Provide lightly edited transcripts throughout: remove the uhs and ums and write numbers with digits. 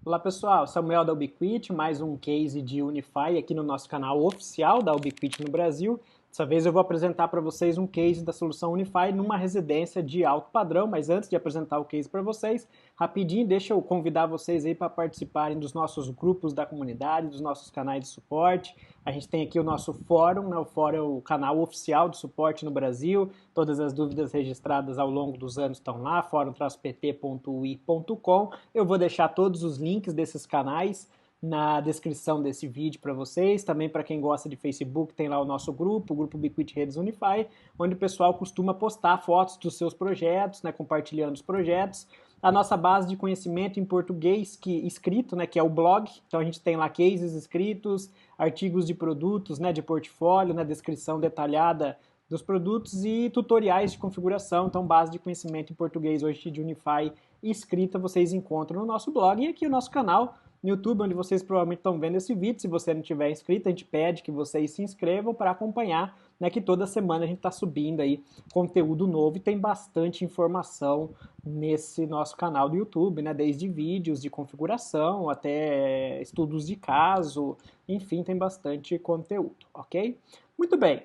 Olá pessoal, Samuel da Ubiquiti, mais um case de Unify aqui no nosso canal oficial da Ubiquiti no Brasil. Dessa vez eu vou apresentar para vocês um case da solução Unify numa residência de alto padrão, mas antes de apresentar o case para vocês, rapidinho deixa eu convidar vocês aí para participarem dos nossos grupos da comunidade, dos nossos canais de suporte. A gente tem aqui o nosso fórum, né? O fórum é o canal oficial de suporte no Brasil, todas as dúvidas registradas ao longo dos anos estão lá, fórum-pt.ui.com. Eu vou deixar todos os links desses canais na descrição desse vídeo para vocês. Também para quem gosta de Facebook, tem lá o nosso grupo, o grupo Ubiquiti Redes Unify, onde o pessoal costuma postar fotos dos seus projetos, né, compartilhando os projetos. A nossa base de conhecimento em português escrito, né, que é o blog. Então a gente tem lá cases escritos, artigos de produtos, né, de portfólio, né, descrição detalhada dos produtos e tutoriais de configuração. Então, base de conhecimento em português hoje de Unify escrita vocês encontram no nosso blog e aqui o nosso canal no YouTube, onde vocês provavelmente estão vendo esse vídeo. Se você não tiver inscrito, a gente pede que vocês se inscrevam para acompanhar, né, que toda semana a gente está subindo aí conteúdo novo e tem bastante informação nesse nosso canal do YouTube, né, desde vídeos de configuração até estudos de caso, enfim, tem bastante conteúdo, ok? Muito bem.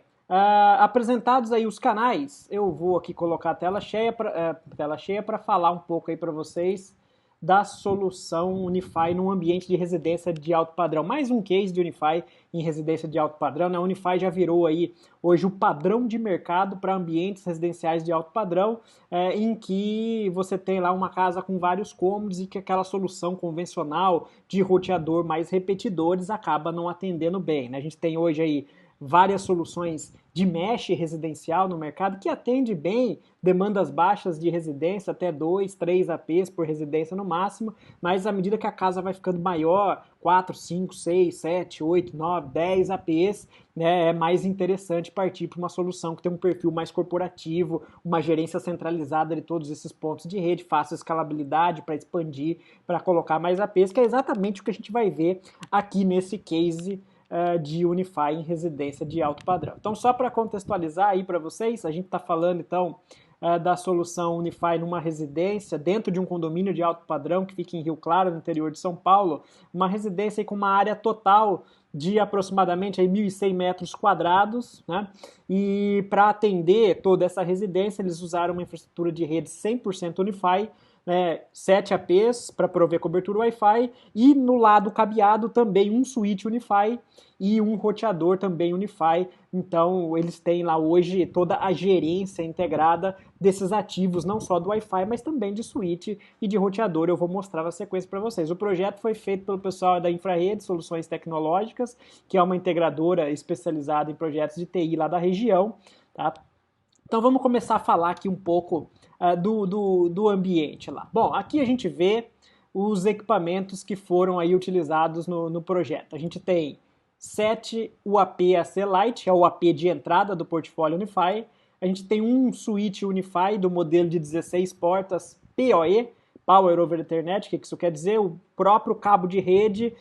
Apresentados aí os canais, eu vou aqui colocar a tela cheia para falar um pouco aí para vocês da solução Unify num ambiente de residência de alto padrão. Mais um case de Unify em residência de alto padrão, né? A Unify já virou aí hoje o padrão de mercado para ambientes residenciais de alto padrão, em que você tem lá uma casa com vários cômodos e que aquela solução convencional de roteador mais repetidores acaba não atendendo bem, né? A gente tem hoje aí várias soluções de mesh residencial no mercado que atende bem demandas baixas de residência, até 2, 3 APs por residência no máximo, mas à medida que a casa vai ficando maior, 4, 5, 6, 7, 8, 9, 10 APs, né, é mais interessante partir para uma solução que tem um perfil mais corporativo, uma gerência centralizada de todos esses pontos de rede, fácil escalabilidade para expandir, para colocar mais APs, que é exatamente o que a gente vai ver aqui nesse case de Unify em residência de alto padrão. Então, só para contextualizar aí para vocês, a gente está falando então da solução Unify numa residência dentro de um condomínio de alto padrão que fica em Rio Claro, no interior de São Paulo, uma residência aí com uma área total de aproximadamente aí 1.100 metros quadrados, né? E para atender toda essa residência, eles usaram uma infraestrutura de rede 100% Unify, 7 APs para prover cobertura Wi-Fi e no lado cabeado também um switch Unify e um roteador também Unify. Então eles têm lá hoje toda a gerência integrada desses ativos, não só do Wi-Fi, mas também de switch e de roteador. Eu vou mostrar na sequência para vocês. O projeto foi feito pelo pessoal da Infrarede Soluções Tecnológicas, que é uma integradora especializada em projetos de TI lá da região, tá? Então vamos começar a falar aqui um pouco do ambiente lá. Bom, aqui a gente vê os equipamentos que foram aí utilizados no projeto. A gente tem 7 UAP AC Lite, é o AP de entrada do portfólio Unify. A gente tem um switch Unify do modelo de 16 portas PoE, Power over Ethernet. O que isso quer dizer? O próprio cabo de rede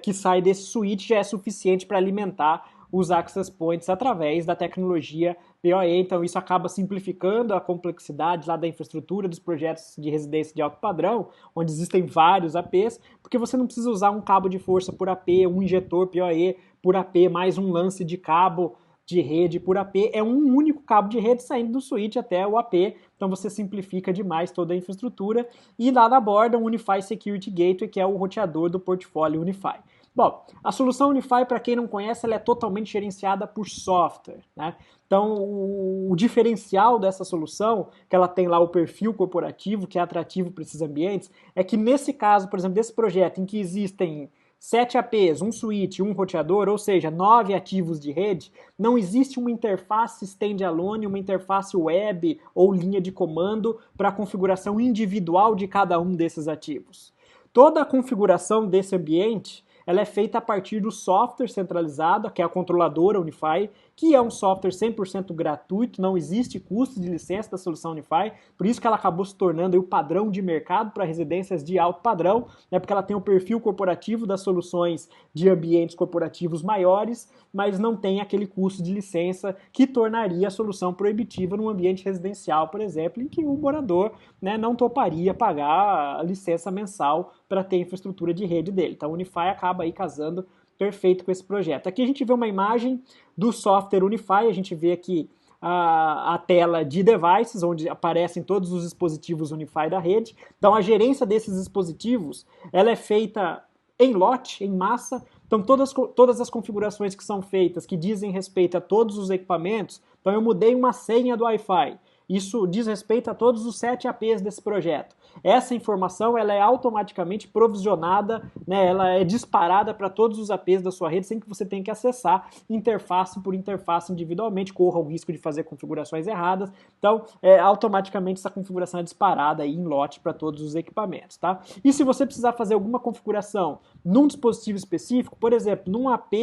que sai desse switch já é suficiente para alimentar os access points através da tecnologia PoE. Então isso acaba simplificando a complexidade lá da infraestrutura dos projetos de residência de alto padrão, onde existem vários APs, porque você não precisa usar um cabo de força por AP, um injetor PoE por AP, mais um lance de cabo de rede por AP, é um único cabo de rede saindo do switch até o AP, então você simplifica demais toda a infraestrutura. E lá na borda um Unify Security Gateway, que é o roteador do portfólio Unify. Bom, a solução Unify, para quem não conhece, ela é totalmente gerenciada por software, né? Então, o diferencial dessa solução, que ela tem lá o perfil corporativo, que é atrativo para esses ambientes, é que nesse caso, por exemplo, desse projeto em que existem 7 APs, um switch, um roteador, ou seja, 9 ativos de rede, não existe uma interface standalone, uma interface web ou linha de comando para a configuração individual de cada um desses ativos. Toda a configuração desse ambiente ela é feita a partir do software centralizado, que é a controladora Unify, que é um software 100% gratuito, não existe custo de licença da solução Unify, por isso que ela acabou se tornando aí o padrão de mercado para residências de alto padrão, né, porque ela tem o perfil corporativo das soluções de ambientes corporativos maiores, mas não tem aquele custo de licença que tornaria a solução proibitiva num ambiente residencial, por exemplo, em que o morador, né, não toparia pagar a licença mensal para ter a infraestrutura de rede dele. Então, a Unify acaba aí casando perfeito com esse projeto. Aqui a gente vê uma imagem do software Unify, a gente vê aqui a tela de devices, onde aparecem todos os dispositivos Unify da rede. Então, a gerência desses dispositivos, ela é feita em lote, em massa. Então, todas as configurações que são feitas, que dizem respeito a todos os equipamentos, então eu mudei uma senha do Wi-Fi. Isso diz respeito a todos os 7 APs desse projeto. Essa informação ela é automaticamente provisionada, né, ela é disparada para todos os APs da sua rede sem que você tenha que acessar interface por interface individualmente, corra o risco de fazer configurações erradas. Então, automaticamente essa configuração é disparada aí em lote para todos os equipamentos. Tá? E se você precisar fazer alguma configuração num dispositivo específico, por exemplo, num AP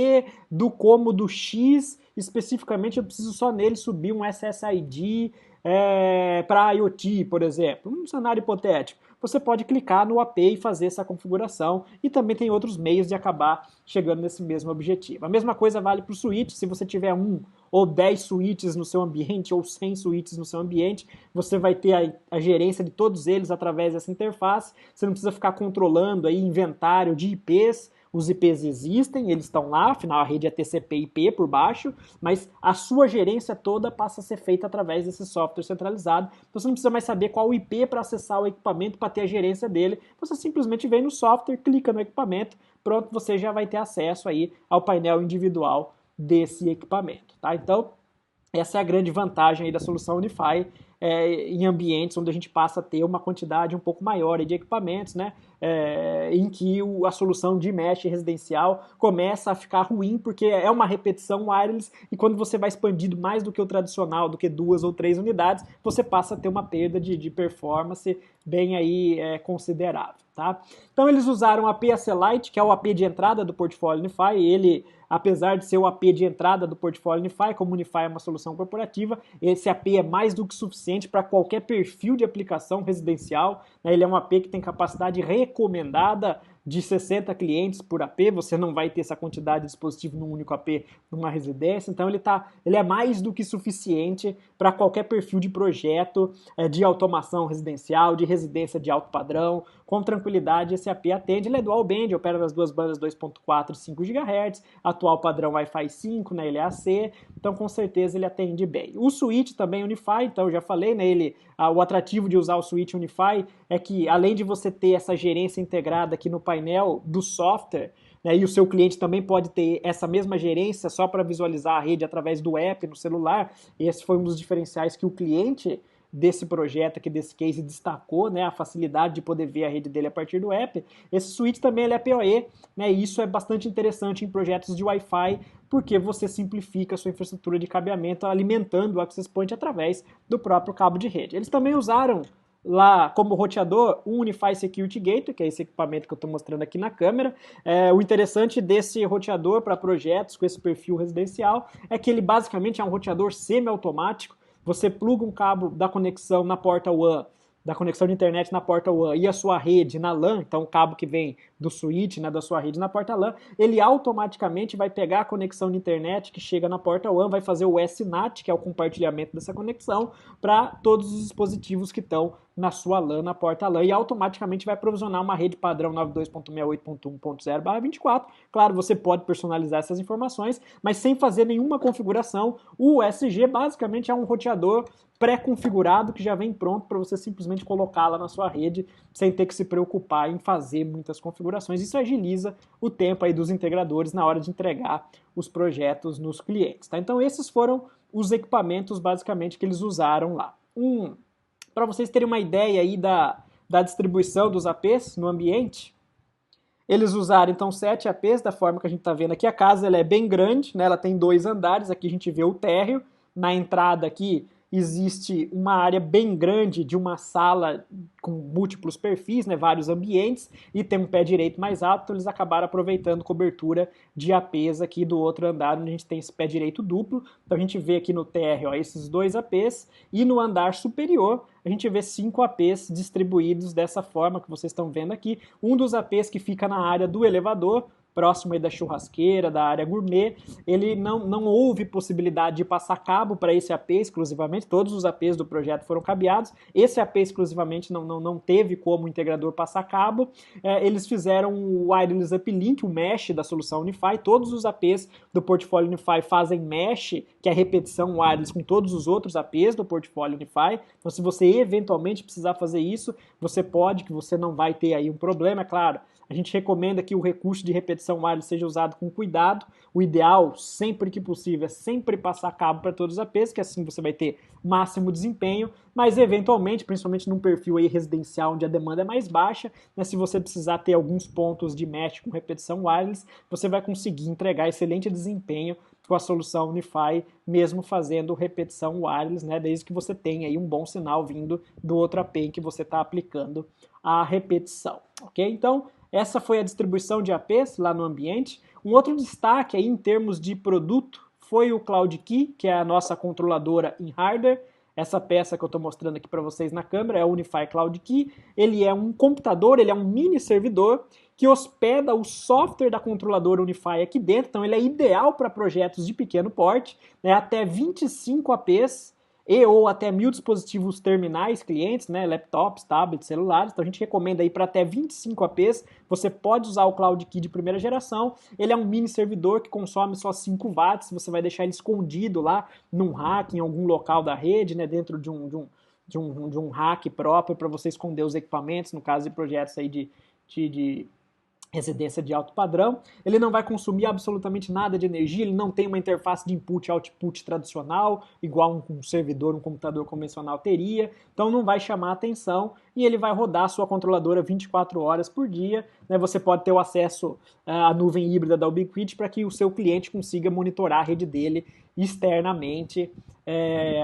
do cômodo X, especificamente eu preciso só nele subir um SSID, para IoT, por exemplo, um cenário hipotético, você pode clicar no AP e fazer essa configuração, e também tem outros meios de acabar chegando nesse mesmo objetivo. A mesma coisa vale para o switch. Se você tiver 1 ou 10 switches no seu ambiente, ou 100 switches no seu ambiente, você vai ter a gerência de todos eles através dessa interface. Você não precisa ficar controlando aí inventário de IPs. Os IPs existem, eles estão lá, afinal a rede é TCP/IP por baixo, mas a sua gerência toda passa a ser feita através desse software centralizado. Então você não precisa mais saber qual IP para acessar o equipamento, para ter a gerência dele. Você simplesmente vem no software, clica no equipamento, pronto, você já vai ter acesso aí ao painel individual desse equipamento. Tá? Então, essa é a grande vantagem aí da solução Unify em ambientes onde a gente passa a ter uma quantidade um pouco maior de equipamentos, né? Em que a solução de mesh residencial começa a ficar ruim, porque é uma repetição wireless, e quando você vai expandindo mais do que o tradicional, do que 2 ou 3 unidades, você passa a ter uma perda de performance bem aí considerável. Tá? Então eles usaram a AP Lite, que é o AP de entrada do portfólio Unify. Ele, apesar de ser o AP de entrada do portfólio Unify, como o Unify é uma solução corporativa, esse AP é mais do que suficiente para qualquer perfil de aplicação residencial. Né? Ele é um AP que tem capacidade recomendada de 60 clientes por AP, você não vai ter essa quantidade de dispositivo num único AP numa residência, então ele é mais do que suficiente para qualquer perfil de projeto de automação residencial, de residência de alto padrão. Com tranquilidade esse AP atende, ele é dual band, opera nas duas bandas 2.4 e 5 GHz, atual padrão Wi-Fi 5, né, ele é AC, então com certeza ele atende bem. O switch também Unify, então eu já falei, né, o atrativo de usar o switch Unify é que além de você ter essa gerência integrada aqui no painel do software, né, e o seu cliente também pode ter essa mesma gerência só para visualizar a rede através do app no celular. Esse foi um dos diferenciais que o cliente desse projeto aqui, desse case, destacou, né, a facilidade de poder ver a rede dele a partir do app. Esse switch também ele é PoE, né, e isso é bastante interessante em projetos de Wi-Fi, porque você simplifica a sua infraestrutura de cabeamento alimentando o Access Point através do próprio cabo de rede. Eles também usaram lá como roteador o Unify Security Gateway, que é esse equipamento que eu estou mostrando aqui na câmera. O interessante desse roteador para projetos com esse perfil residencial é que ele basicamente é um roteador semi-automático. Você pluga um cabo da conexão na porta WAN, da conexão de internet na porta WAN e a sua rede na LAN, então o cabo que vem do switch, né, da sua rede na porta LAN, ele automaticamente vai pegar a conexão de internet que chega na porta WAN, vai fazer o SNAT, que é o compartilhamento dessa conexão, para todos os dispositivos que estão na sua LAN, na porta LAN, e automaticamente vai provisionar uma rede padrão 92.68.1.0/24. Claro, você pode personalizar essas informações, mas sem fazer nenhuma configuração. O USG basicamente é um roteador pré-configurado que já vem pronto para você simplesmente colocar lá na sua rede sem ter que se preocupar em fazer muitas configurações. Isso agiliza o tempo aí dos integradores na hora de entregar os projetos nos clientes. Tá? Então esses foram os equipamentos basicamente que eles usaram lá. Para vocês terem uma ideia aí da distribuição dos APs no ambiente, eles usaram então 7 APs da forma que a gente está vendo aqui. A casa ela é bem grande, né? Ela tem 2 andares, aqui a gente vê o térreo, na entrada aqui existe uma área bem grande de uma sala com múltiplos perfis, né, vários ambientes, e tem um pé direito mais alto, então eles acabaram aproveitando cobertura de APs aqui do outro andar, onde a gente tem esse pé direito duplo. Então a gente vê aqui no térreo, ó, esses 2 APs, e no andar superior a gente vê 5 APs distribuídos dessa forma que vocês estão vendo aqui. Um dos APs que fica na área do elevador, próximo aí da churrasqueira, da área gourmet, ele não houve possibilidade de passar cabo para esse AP exclusivamente, todos os APs do projeto foram cabeados, esse AP exclusivamente não teve como o integrador passar cabo, eles fizeram o Wireless Uplink, o mesh da solução Unify, todos os APs do portfólio Unify fazem mesh, que é a repetição wireless com todos os outros APs do portfólio Unify, então se você eventualmente precisar fazer isso, você pode, que você não vai ter aí um problema, é claro. A gente recomenda que o recurso de repetição wireless seja usado com cuidado. O ideal, sempre que possível, é sempre passar cabo para todos os APs, que assim você vai ter máximo desempenho, mas eventualmente, principalmente num perfil aí residencial onde a demanda é mais baixa, né, se você precisar ter alguns pontos de mesh com repetição wireless, você vai conseguir entregar excelente desempenho com a solução Unify, mesmo fazendo repetição wireless, né, desde que você tenha aí um bom sinal vindo do outro AP em que você está aplicando a repetição, ok? Então, essa foi a distribuição de APs lá no ambiente. Um outro destaque aí em termos de produto foi o Cloud Key, que é a nossa controladora em hardware. Essa peça que eu estou mostrando aqui para vocês na câmera é o Unify Cloud Key. Ele é um computador, ele é um mini servidor que hospeda o software da controladora Unify aqui dentro. Então ele é ideal para projetos de pequeno porte, né, até 25 APs e ou até 1000 dispositivos terminais clientes, né, laptops, tablets, celulares. Então a gente recomenda aí para até 25 APs, você pode usar o Cloud Key de primeira geração. Ele é um mini servidor que consome só 5 watts, você vai deixar ele escondido lá num rack, em algum local da rede, né, dentro de um rack próprio para você esconder os equipamentos, no caso de projetos aí de residência de alto padrão. Ele não vai consumir absolutamente nada de energia, ele não tem uma interface de input e output tradicional, igual um servidor, um computador convencional teria, então não vai chamar atenção e ele vai rodar a sua controladora 24 horas por dia, né? Você pode ter o acesso à nuvem híbrida da Ubiquiti para que o seu cliente consiga monitorar a rede dele externamente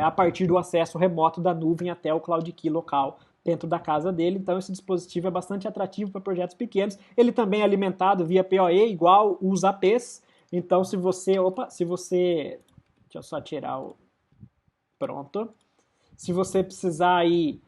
a partir do acesso remoto da nuvem até o Cloud Key local dentro da casa dele, então esse dispositivo é bastante atrativo para projetos pequenos. Ele também é alimentado via PoE, igual os APs, então se você, deixa eu só tirar o, pronto, se você precisar aí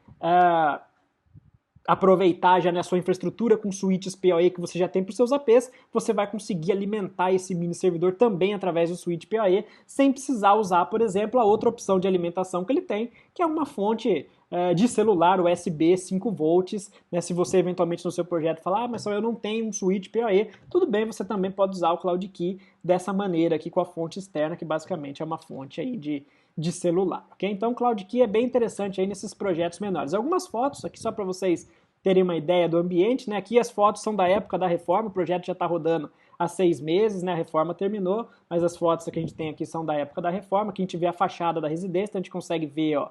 aproveitar já na sua infraestrutura com switches PoE que você já tem para os seus APs, você vai conseguir alimentar esse mini servidor também através do switch PoE, sem precisar usar, por exemplo, a outra opção de alimentação que ele tem, que é uma fonte de celular USB 5 volts, né? Se você eventualmente no seu projeto falar, mas só eu não tenho um switch PoE, tudo bem, você também pode usar o Cloud Key dessa maneira aqui com a fonte externa, que basicamente é uma fonte aí de celular, ok? Então o Cloud Key é bem interessante aí nesses projetos menores. Algumas fotos aqui só para vocês terem uma ideia do ambiente, né? Aqui as fotos são da época da reforma, o projeto já está rodando há 6 meses, né? A reforma terminou, mas as fotos que a gente tem aqui são da época da reforma, que a gente vê a fachada da residência, então a gente consegue ver, ó,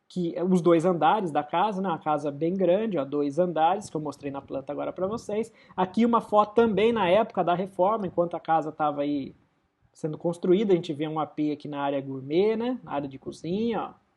que os 2 andares da casa, né? Uma casa bem grande, ó, 2 andares, que eu mostrei na planta agora para vocês. Aqui uma foto também na época da reforma, enquanto a casa estava aí sendo construída, a gente vê um AP aqui na área gourmet, né? Na área de cozinha, ó.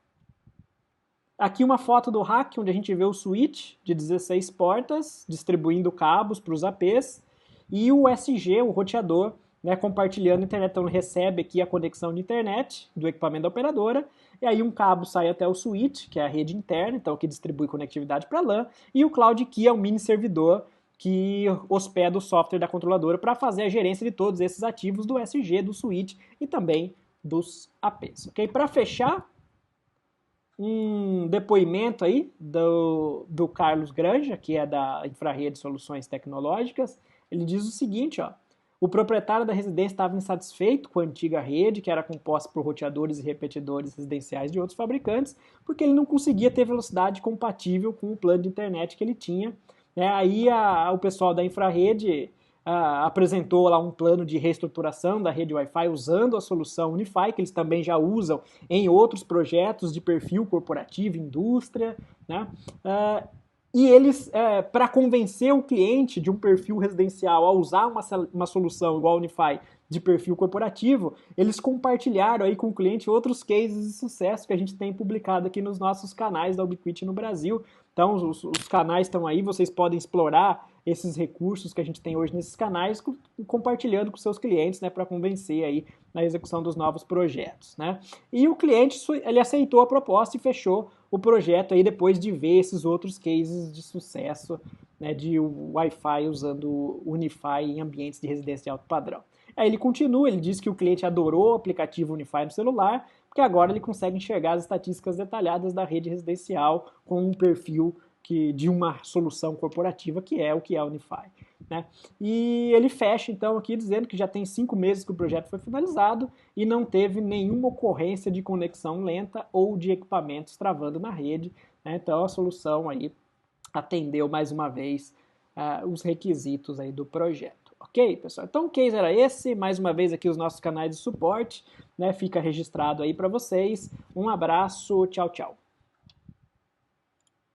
Aqui uma foto do rack, onde a gente vê o switch de 16 portas, distribuindo cabos para os APs, e o SG, o roteador, né, compartilhando a internet. Então ele recebe aqui a conexão de internet do equipamento da operadora, e aí um cabo sai até o switch, que é a rede interna, então que distribui conectividade para LAN, e o Cloud Key é um mini servidor que hospeda o software da controladora para fazer a gerência de todos esses ativos do SG, do switch e também dos APs. Okay? Para fechar, um depoimento aí do Carlos Granja, que é da Infrarede Soluções Tecnológicas. Ele diz o seguinte, ó: o proprietário da residência estava insatisfeito com a antiga rede, que era composta por roteadores e repetidores residenciais de outros fabricantes, porque ele não conseguia ter velocidade compatível com o plano de internet que ele tinha. Aí o pessoal da Infrarede apresentou lá um plano de reestruturação da rede Wi-Fi usando a solução Unify, que eles também já usam em outros projetos de perfil corporativo, indústria, né? E eles, para convencer o cliente de um perfil residencial a usar uma solução igual a Unify de perfil corporativo, eles compartilharam aí com o cliente outros cases de sucesso que a gente tem publicado aqui nos nossos canais da Ubiquiti no Brasil. Então, os canais estão aí, vocês podem explorar esses recursos que a gente tem hoje nesses canais, compartilhando com seus clientes, né, para convencer aí na execução dos novos projetos, né? E o cliente, ele aceitou a proposta e fechou o projeto aí depois de ver esses outros cases de sucesso, né, de Wi-Fi usando o Unify em ambientes de residência de alto padrão. Aí ele continua, ele diz que o cliente adorou o aplicativo Unify no celular, porque agora ele consegue enxergar as estatísticas detalhadas da rede residencial com um perfil de uma solução corporativa que é o Unify. Né? E ele fecha então aqui dizendo que já tem 5 meses que o projeto foi finalizado e não teve nenhuma ocorrência de conexão lenta ou de equipamentos travando na rede. Né? Então a solução aí atendeu mais uma vez os requisitos aí do projeto. Ok, pessoal? Então o case era esse, mais uma vez aqui os nossos canais de suporte, né? Fica registrado aí para vocês. Um abraço, tchau, tchau.